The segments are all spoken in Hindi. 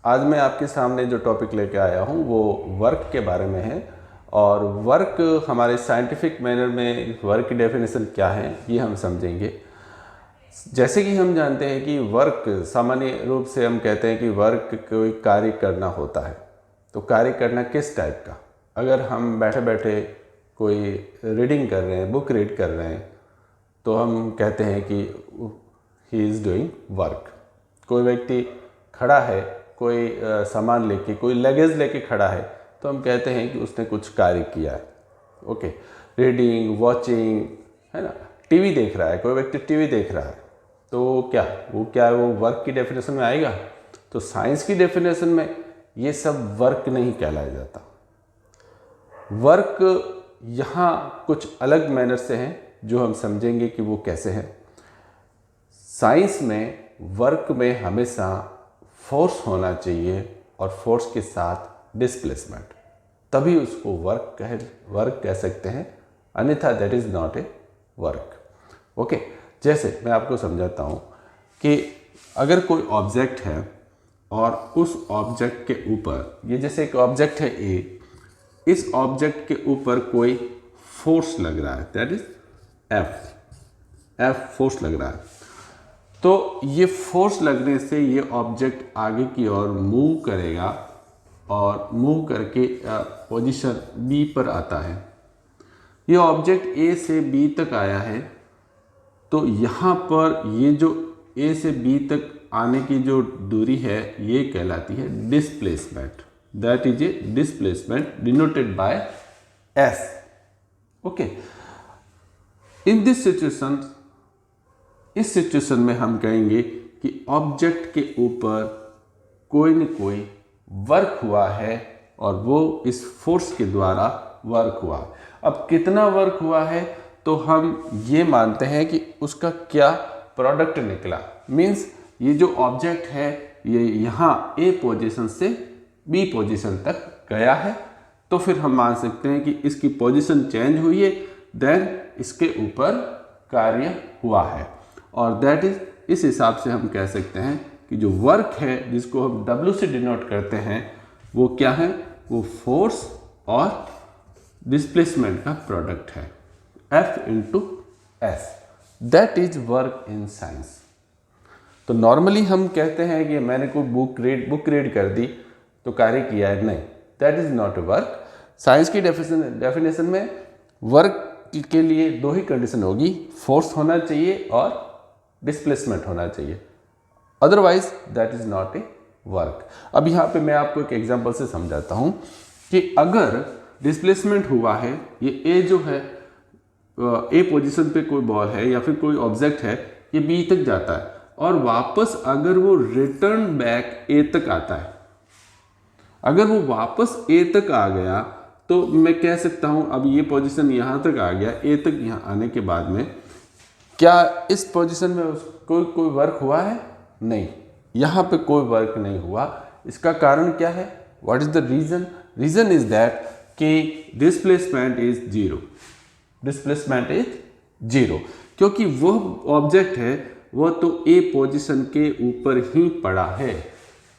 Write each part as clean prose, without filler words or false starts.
आज मैं आपके सामने जो टॉपिक लेके आया हूँ वो वर्क के बारे में है। और वर्क हमारे साइंटिफिक मैनर में वर्क की डेफिनेशन क्या है ये हम समझेंगे। जैसे कि हम जानते हैं कि वर्क सामान्य रूप से हम कहते हैं कि वर्क कोई कार्य करना होता है। तो कार्य करना किस टाइप का? अगर हम बैठे बैठे कोई रीडिंग कर रहे हैं, बुक रीड कर रहे हैं, तो हम कहते हैं कि ही इज़ डूइंग वर्क। कोई व्यक्ति खड़ा है, कोई सामान लेके, कोई लगेज लेके खड़ा है, तो हम कहते हैं कि उसने कुछ कार्य किया है। ओके, रीडिंग, वॉचिंग, है ना। टीवी देख रहा है, कोई व्यक्ति टीवी देख रहा है, तो क्या है वो वर्क की डेफिनेशन में आएगा? तो साइंस की डेफिनेशन में ये सब वर्क नहीं कहलाया जाता। वर्क यहाँ कुछ अलग मैनर से हैं जो हम समझेंगे कि वो कैसे हैं। साइंस में वर्क में हमेशा फोर्स होना चाहिए और फोर्स के साथ डिस्प्लेसमेंट, तभी उसको वर्क कह सकते हैं, अन्यथा that is not a work. Okay, जैसे मैं आपको समझाता हूँ कि अगर कोई ऑब्जेक्ट है और उस ऑब्जेक्ट के ऊपर, ये जैसे एक ऑब्जेक्ट है ए, इस ऑब्जेक्ट के ऊपर कोई फोर्स लग रहा है, दैट इज एफ फोर्स लग रहा है। तो ये फोर्स लगने से ये ऑब्जेक्ट आगे की ओर मूव करेगा और मूव करके पोजीशन बी पर आता है। ये ऑब्जेक्ट ए से बी तक आया है, तो यहाँ पर ये जो ए से बी तक आने की जो दूरी है ये कहलाती है displacement. That is a displacement denoted by S. Okay, in this situation, इस सिचुएशन में हम कहेंगे कि ऑब्जेक्ट के ऊपर कोई न कोई वर्क हुआ है और वो इस फोर्स के द्वारा वर्क हुआ। अब कितना वर्क हुआ है तो हम ये मानते हैं कि उसका क्या प्रोडक्ट निकला। मीन्स ये जो ऑब्जेक्ट है ये यहाँ ए पोजीशन से बी पोजीशन तक गया है, तो फिर हम मान सकते हैं कि इसकी पोजीशन चेंज हुई है, देन इसके ऊपर कार्य हुआ है। और दैट इज, इस हिसाब से हम कह सकते हैं कि जो वर्क है जिसको हम W से डिनोट करते हैं वो क्या है? वो फोर्स और डिस्प्लेसमेंट का प्रोडक्ट है, F into S. That is work in science. तो नॉर्मली हम कहते हैं कि मैंने कोई बुक रीड कर दी तो कार्य किया है, नहीं, that is not a work. Science की डेफिनेशन में वर्क के लिए दो ही कंडीशन होगी, फोर्स होना चाहिए और डिस्प्लेसमेंट होना चाहिए, otherwise that is not a work. अब यहाँ पे मैं आपको एक एग्जांपल से समझाता हूँ कि अगर डिस्प्लेसमेंट हुआ है, ये ए जो है ए पोजीशन पे कोई बॉल है या फिर कोई ऑब्जेक्ट है, ये बी तक जाता है और वापस अगर वो रिटर्न बैक ए तक आता है, अगर वो वापस ए तक आ गया तो मैं कह सकता हूँ अब ये पोजीशन यहाँ तक आ गया, ए तक यहाँ आने के बाद में क्या इस पोजीशन में कोई वर्क हुआ है? नहीं, यहाँ पे कोई वर्क नहीं हुआ। इसका कारण क्या है? What is the reason? Reason is that कि displacement is zero. Displacement is zero क्योंकि वो ऑब्जेक्ट है वो तो ए पोजीशन के ऊपर ही पड़ा है,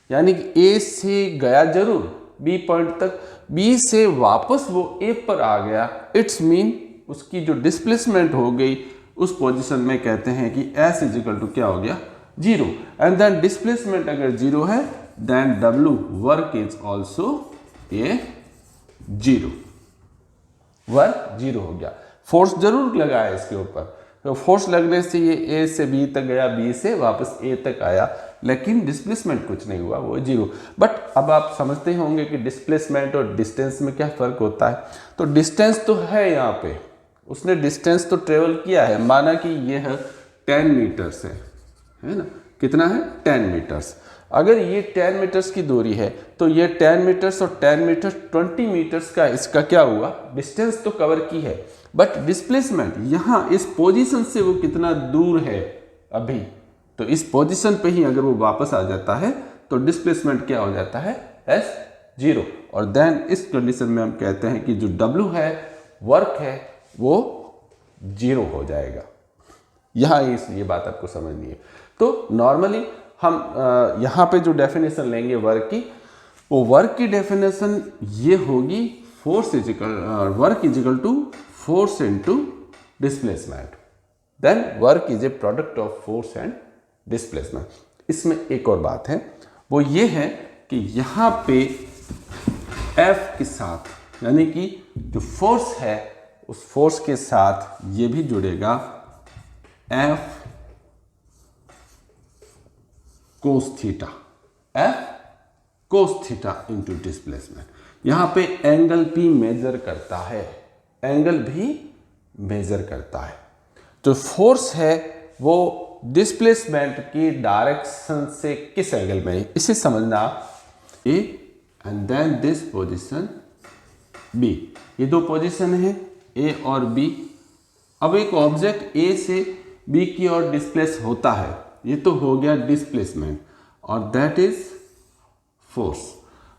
यानी कि ए से गया जरूर बी पॉइंट तक, बी से वापस वो ए पर आ गया। इट्स मीन उसकी जो डिस्प्लेसमेंट हो गई उस पोजीशन में कहते हैं कि एस इज इक्वल टू क्या हो गया? जीरो। एंड देन डिस्प्लेसमेंट अगर जीरो है then W work is also a zero. Work zero हो गया। फोर्स जरूर लगा है इसके ऊपर, तो फोर्स लगने से ये ए से बी तक गया, बी से वापस ए तक आया, लेकिन डिस्प्लेसमेंट कुछ नहीं हुआ, वो जीरो। बट अब आप समझते होंगे कि डिस्प्लेसमेंट और डिस्टेंस में क्या फ़र्क होता है। तो डिस्टेंस तो है, यहाँ पे उसने डिस्टेंस तो ट्रेवल किया है, माना कि ये है 10 मीटर्स है ना, कितना है? 10 मीटर्स। अगर ये 10 मीटर्स की दूरी है तो ये 10 मीटर्स और 10 मीटर्स 20 मीटर्स का इसका क्या हुआ? डिस्टेंस तो कवर की है, बट डिस्प्लेसमेंट यहाँ इस पोजीशन से वो कितना दूर है अभी, तो इस पोजीशन पे ही अगर वो वापस आ जाता है तो डिस्प्लेसमेंट क्या हो जाता है? S zero. और देन इस कंडीशन में हम कहते हैं कि जो W है, वर्क है, वो जीरो हो जाएगा। यहाँ ये बात आपको समझनी है। तो नॉर्मली हम यहाँ पे जो डेफिनेशन लेंगे वर्क की, वो वर्क की डेफिनेशन ये होगी work is equal to force into displacement, then work is a product of force and displacement. इसमें एक और बात है, वो ये है कि यहाँ पे F के साथ, यानी कि जो फोर्स है उस फोर्स के साथ ये भी जुड़ेगा F cos theta, F cos theta into displacement. यहाँ पे एंगल भी मेजर करता है, एंगल भी मेजर करता है। जो फोर्स है वो डिस्प्लेसमेंट की डायरेक्शन से किस एंगल में है इसे समझना। A and then this position B, ये दो पोजीशन है ए और बी। अब एक ऑब्जेक्ट ए से बी की ओर डिस्प्लेस होता है, ये तो हो गया डिस्प्लेसमेंट, और दैट इज फोर्स,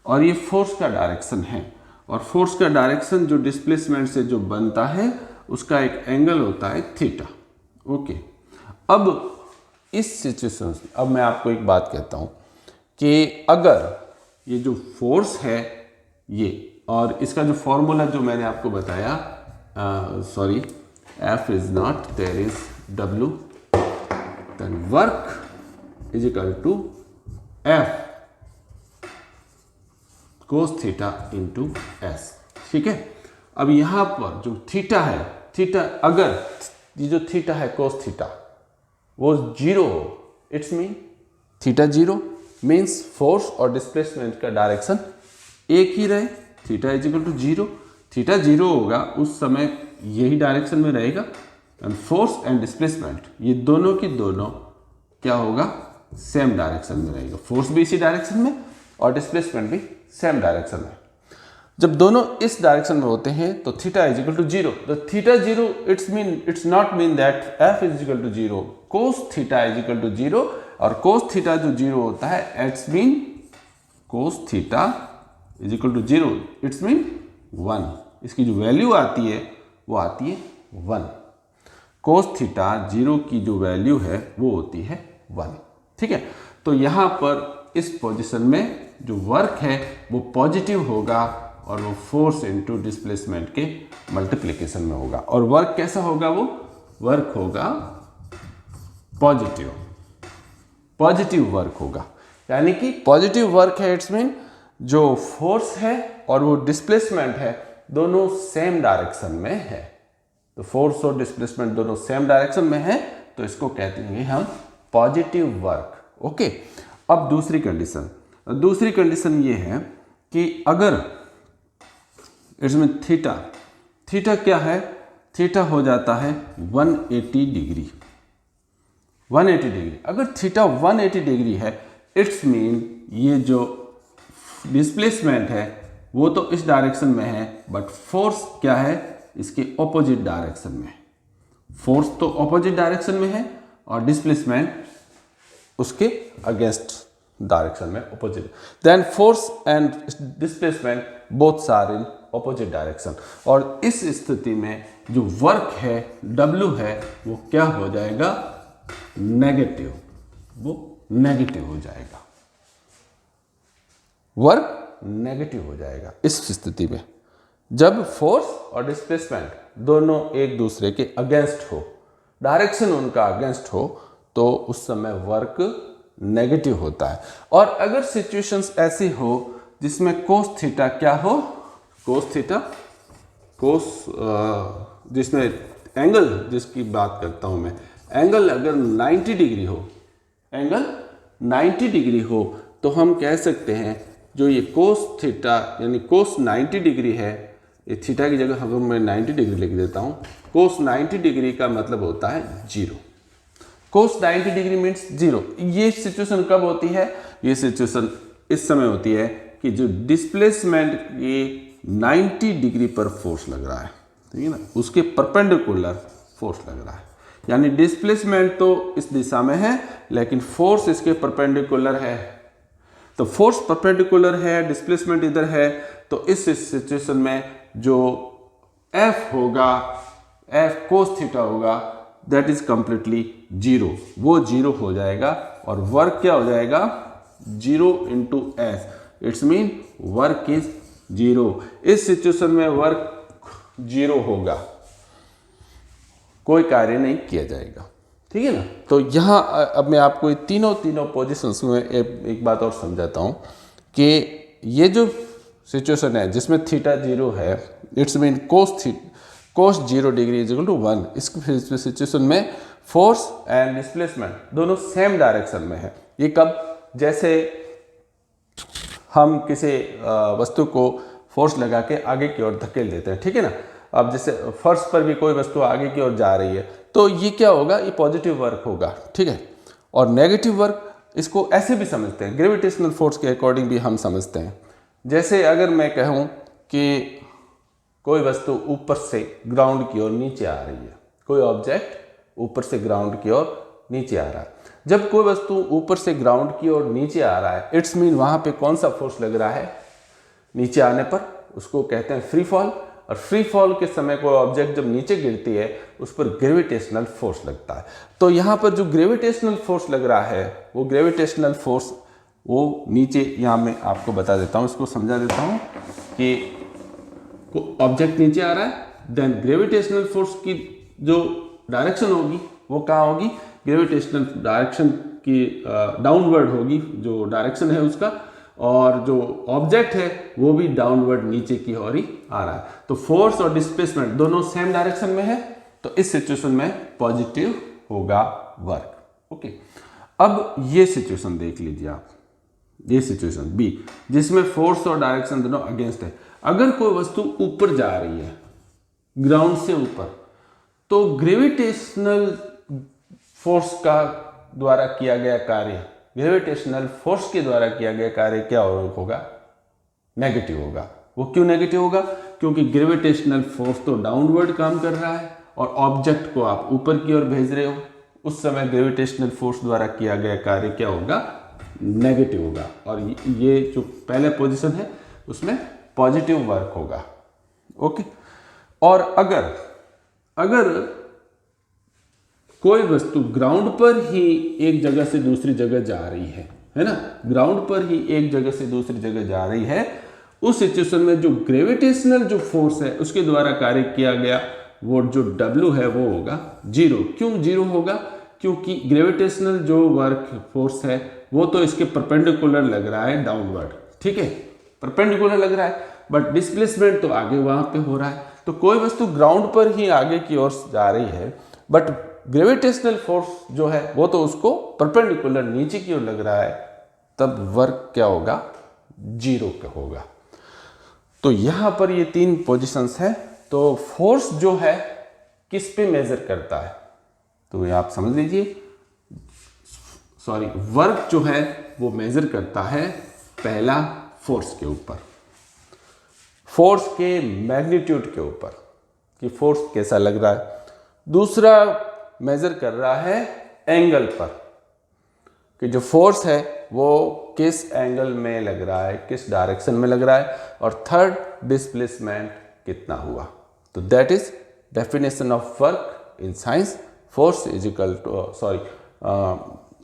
और ये फोर्स का डायरेक्शन है। और फोर्स का डायरेक्शन जो डिस्प्लेसमेंट से जो बनता है उसका एक एंगल होता है थीटा। ओके, अब इस सिचुएशन, अब मैं आपको एक बात कहता हूं कि अगर ये जो फोर्स है ये, और इसका जो फॉर्मूला जो मैंने आपको बताया, sorry F is not, there is W, then work is equal to F cos theta into S. ठीक है, अब यहां पर जो थीटा है, थीटा अगर ये जो थीटा है कोस थीटा वो जीरो हो, it's mean theta zero means force और डिस्प्लेसमेंट का डायरेक्शन एक ही रहे, theta is equal to zero. Theta zero होगा उस समय यही डायरेक्शन में रहेगा, एंड फोर्स एंड डिस्प्लेसमेंट ये दोनों की दोनों क्या होगा, सेम डायरेक्शन में रहेगा। फोर्स भी इसी डायरेक्शन में और डिस्प्लेसमेंट भी सेम डायरेक्शन में। जब दोनों इस डायरेक्शन में होते हैं तो theta is equal to zero. तो theta zero it's not mean that F is equal to zero, cos theta is equal to zero, और कोस थीटा जो जीरो होता है it's mean cos theta is equal to zero, it's mean 1। इसकी जो वैल्यू आती है वो आती है 1। कोस थीटा जीरो की जो वैल्यू है वो होती है 1। ठीक है, तो यहाँ पर इस पोजीशन में जो वर्क है वो पॉजिटिव होगा और वो फोर्स इनटू डिस्प्लेसमेंट के मल्टीप्लिकेशन में होगा। और वर्क कैसा होगा, वो वर्क होगा पॉजिटिव, पॉजिटिव वर्क होगा, यानी कि पॉजिटिव वर्क है इट्स मीन जो फोर्स है और वो डिस्प्लेसमेंट है दोनों सेम डायरेक्शन में है। तो फोर्स और डिस्प्लेसमेंट दोनों सेम डायरेक्शन में है, तो इसको कहते हैं हम पॉजिटिव वर्क। ओके, अब दूसरी कंडीशन ये है कि अगर इसमें थीटा क्या है, थीटा हो जाता है 180 डिग्री। 180 डिग्री, अगर थीटा 180 डिग्री है इट्स मीन ये जो डिस्प्लेसमेंट है वो तो इस डायरेक्शन में है, बट फोर्स क्या है, इसके ऑपोजिट डायरेक्शन में। फोर्स तो ऑपोजिट डायरेक्शन में है और डिस्प्लेसमेंट उसके अगेंस्ट डायरेक्शन में, opposite. Then force and displacement both are in opposite direction, और इस स्थिति में जो वर्क है W है वो क्या हो जाएगा, नेगेटिव, वो नेगेटिव हो जाएगा, वर्क नेगेटिव हो जाएगा। इस स्थिति में जब फोर्स और डिस्प्लेसमेंट दोनों एक दूसरे के अगेंस्ट हो, डायरेक्शन उनका अगेंस्ट हो, तो उस समय वर्क नेगेटिव होता है। और अगर सिचुएशंस ऐसी हो जिसमें कोस थीटा क्या हो, कोस थीटा, जिसमें एंगल जिसकी बात करता हूं मैं, एंगल अगर 90 डिग्री हो, एंगल 90 डिग्री हो, तो हम कह सकते हैं जो ये कोस थीटा यानी कोस 90 डिग्री है, ये थीटा की जगह हम मैं 90 डिग्री लिख देता हूँ। कोस 90 डिग्री का मतलब होता है जीरो। कोस 90 डिग्री मीन्स जीरो। ये सिचुएशन कब होती है, ये सिचुएशन इस समय होती है कि जो डिस्प्लेसमेंट ये 90 डिग्री पर फोर्स लग रहा है, ठीक है ना, उसके परपेंडिकुलर फोर्स लग रहा है। यानी डिस्प्लेसमेंट तो इस दिशा में है लेकिन फोर्स इसके परपेंडिकुलर है। तो फोर्स परपेंडिकुलर है, डिस्प्लेसमेंट इधर है, तो इस सिचुएशन में जो F होगा, F कोस थीटा होगा, दैट इज कंप्लीटली जीरो, वो जीरो हो जाएगा और वर्क क्या हो जाएगा, zero into S, it's mean work is zero. इस सिचुएशन में वर्क जीरो होगा, कोई कार्य नहीं किया जाएगा, ठीक है ना। तो यहाँ अब मैं आपको ये तीनों पोजिशंस में एक बात और समझाता हूँ कि ये जो सिचुएशन है जिसमें थीटा जीरो है, it's mean cos 0 degree is equal to 1, इस सिचुएशन में फोर्स एंड डिस्प्लेसमेंट दोनों सेम डायरेक्शन में है। ये कब, जैसे हम किसी वस्तु को फोर्स लगा के आगे की ओर धकेल देते हैं, ठीक है ना। अब जैसे फर्श पर भी कोई वस्तु आगे की ओर जा रही है तो ये क्या होगा, ये पॉजिटिव वर्क होगा, ठीक है। और नेगेटिव वर्क इसको ऐसे भी समझते हैं, ग्रेविटेशनल फोर्स के अकॉर्डिंग भी हम समझते हैं। जैसे अगर मैं कहूँ कि कोई वस्तु ऊपर से ग्राउंड की ओर नीचे आ रही है, कोई ऑब्जेक्ट ऊपर से ग्राउंड की ओर नीचे आ रहा है। जब कोई वस्तु ऊपर से ग्राउंड की ओर नीचे आ रहा है, इट्स मीन वहाँ पे कौन सा फोर्स लग रहा है, नीचे आने पर उसको कहते हैं फ्री फॉल। और फ्री फॉल के समय कोई ऑब्जेक्ट जब नीचे गिरती है उस पर ग्रेविटेशनल फोर्स लगता है। तो यहाँ पर जो ग्रेविटेशनल फोर्स लग रहा है वो ग्रेविटेशनल फोर्स वो नीचे, यहाँ मैं आपको बता देता हूँ, इसको समझा देता हूँ कि ऑब्जेक्ट नीचे आ रहा है, देन ग्रेविटेशनल फोर्स की जो डायरेक्शन होगी वो कहाँ होगी, ग्रेविटेशनल डायरेक्शन की डाउनवर्ड होगी जो डायरेक्शन है उसका, और जो ऑब्जेक्ट है वो भी डाउनवर्ड नीचे की ओर ही आ रहा है। तो फोर्स और डिस्प्लेसमेंट दोनों सेम डायरेक्शन में है, तो इस सिचुएशन में पॉजिटिव होगा वर्क। ओके, अब ये सिचुएशन देख लीजिए आप, ये सिचुएशन बी जिसमें फोर्स और डायरेक्शन दोनों अगेंस्ट है। अगर कोई वस्तु ऊपर जा रही है ग्राउंड से ऊपर, तो ग्रेविटेशनल फोर्स का द्वारा किया गया कार्य, ग्रेविटेशनल फोर्स के द्वारा किया गया कार्य क्या होगा, नेगेटिव होगा। वो क्यों नेगेटिव होगा, क्योंकि ग्रेविटेशनल फोर्स तो डाउनवर्ड काम कर रहा है और ऑब्जेक्ट को आप ऊपर की ओर भेज रहे हो, उस समय ग्रेविटेशनल फोर्स द्वारा किया गया कार्य क्या होगा, नेगेटिव होगा। और ये जो पहले पोजीशन है उसमें पॉजिटिव वर्क होगा। ओके, और अगर कोई वस्तु ग्राउंड पर ही एक जगह से दूसरी जगह जा रही है ना, ग्राउंड पर ही एक जगह से दूसरी जगह जा रही है, उस सिचुएशन में जो ग्रेविटेशनल जो फोर्स है उसके द्वारा कार्य किया गया वो जो W है वो होगा जीरो। क्यों जीरो होगा, क्योंकि ग्रेविटेशनल जो वर्क फोर्स है वो तो इसके परपेंडिकुलर लग रहा है डाउनवर्ड, ठीक है, परपेंडिकुलर लग रहा है, बट डिस्प्लेसमेंट तो आगे वहां पे हो रहा है। तो कोई वस्तु ग्राउंड पर ही आगे की ओर जा रही है, बट ग्रेविटेशनल फोर्स जो है वो तो उसको परपेंडिकुलर नीचे की ओर लग रहा है, तब वर्क क्या होगा, जीरो का होगा। तो यहां पर ये तीन पोजीशंस हैं। तो फोर्स जो है किस पे मेजर करता है, तो ये आप समझ लीजिए, वर्क जो है वो मेजर करता है पहला फोर्स के ऊपर, फोर्स के मैग्नीट्यूड के ऊपर कि फोर्स कैसा लग रहा है। दूसरा मेजर कर रहा है एंगल पर कि जो फोर्स है वो किस एंगल में लग रहा है, किस डायरेक्शन में लग रहा है। और थर्ड, डिस्प्लेसमेंट कितना हुआ। तो that is definition of work in science. Force is equal to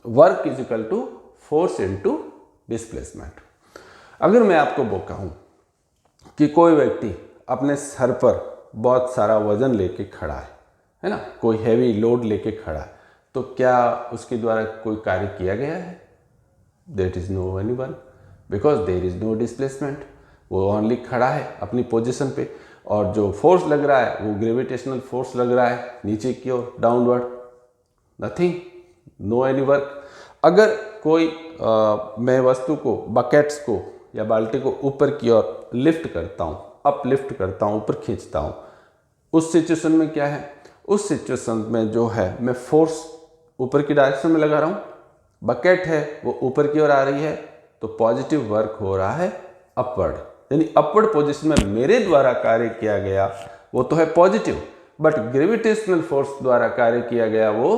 work is equal to force into displacement. अगर मैं आपको वो कहूं कि कोई व्यक्ति अपने सर पर बहुत सारा वजन लेके खड़ा है ना, कोई हैवी लोड लेके खड़ा है, तो क्या उसके द्वारा कोई कार्य किया गया है? That is no any work because there is no displacement. वो ओनली खड़ा है अपनी पोजीशन पे, और जो फोर्स लग रहा है वो ग्रेविटेशनल फोर्स लग रहा है नीचे की ओर downward, nothing, no any work. अगर कोई मैं वस्तु को, बकेट्स को या बाल्टी को ऊपर की ओर लिफ्ट करता हूँ, अप लिफ्ट करता हूँ, ऊपर खींचता हूँ, उस सिचुएशन में क्या है, उस सिचुएशन में जो है मैं फोर्स ऊपर की डायरेक्शन में लगा रहा हूँ, बकेट है वो ऊपर की ओर आ रही है, तो पॉजिटिव वर्क हो रहा है अपवर्ड, यानी अपवर्ड पोजीशन में मेरे द्वारा कार्य किया गया वो तो है पॉजिटिव, बट ग्रेविटेशनल फोर्स द्वारा कार्य किया गया वो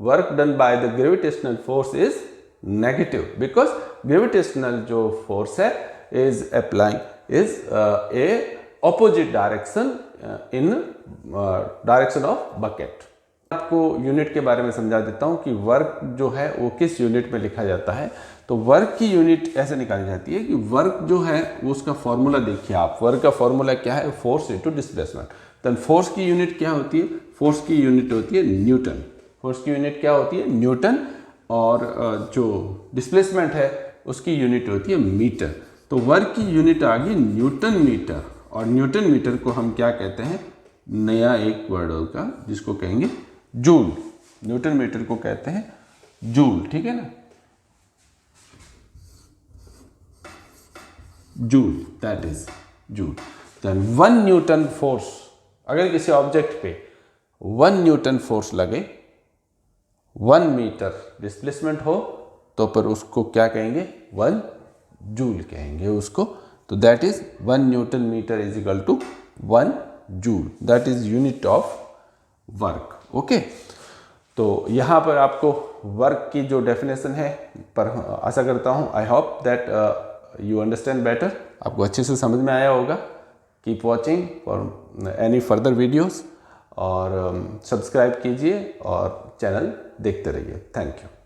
work done by the gravitational force is negative, because gravitational जो फोर्स है is applying is a opposite direction in direction of bucket. आपको यूनिट के बारे में समझा देता हूँ कि वर्क जो है वो किस यूनिट में लिखा जाता है। तो वर्क की यूनिट ऐसे निकाली जाती है कि वर्क जो है वो उसका फॉर्मूला देखिए आप, वर्क का फॉर्मूला क्या है, फोर्स इनटू डिस्प्लेसमेंट। तो फोर्स की यूनिट क्या होती है, फोर्स की यूनिट होती है न्यूटन। फोर्स की यूनिट क्या होती है, न्यूटन। और जो डिस्प्लेसमेंट है उसकी यूनिट होती है मीटर। तो वर्क की यूनिट आ गई न्यूटन मीटर, और न्यूटन मीटर को हम क्या कहते हैं, नया एक वर्ड होगा जिसको कहेंगे जूल। न्यूटन मीटर को कहते हैं जूल, ठीक है ना, joule, that is joule. Then 1 newton force, अगर किसी ऑब्जेक्ट पे 1 न्यूटन फोर्स लगे, 1 मीटर डिस्प्लेसमेंट हो, तो पर उसको क्या कहेंगे, 1 जूल कहेंगे उसको। तो that is 1 newton metre is equal to 1 joule, that is unit of work. Okay, तो यहाँ पर आपको वर्क की जो डेफिनेशन है, पर आशा करता हूँ, I hope that you understand better, आपको अच्छे से समझ में आया होगा। Keep watching for any further videos, और सब्सक्राइब कीजिए और चैनल देखते रहिए। Thank you.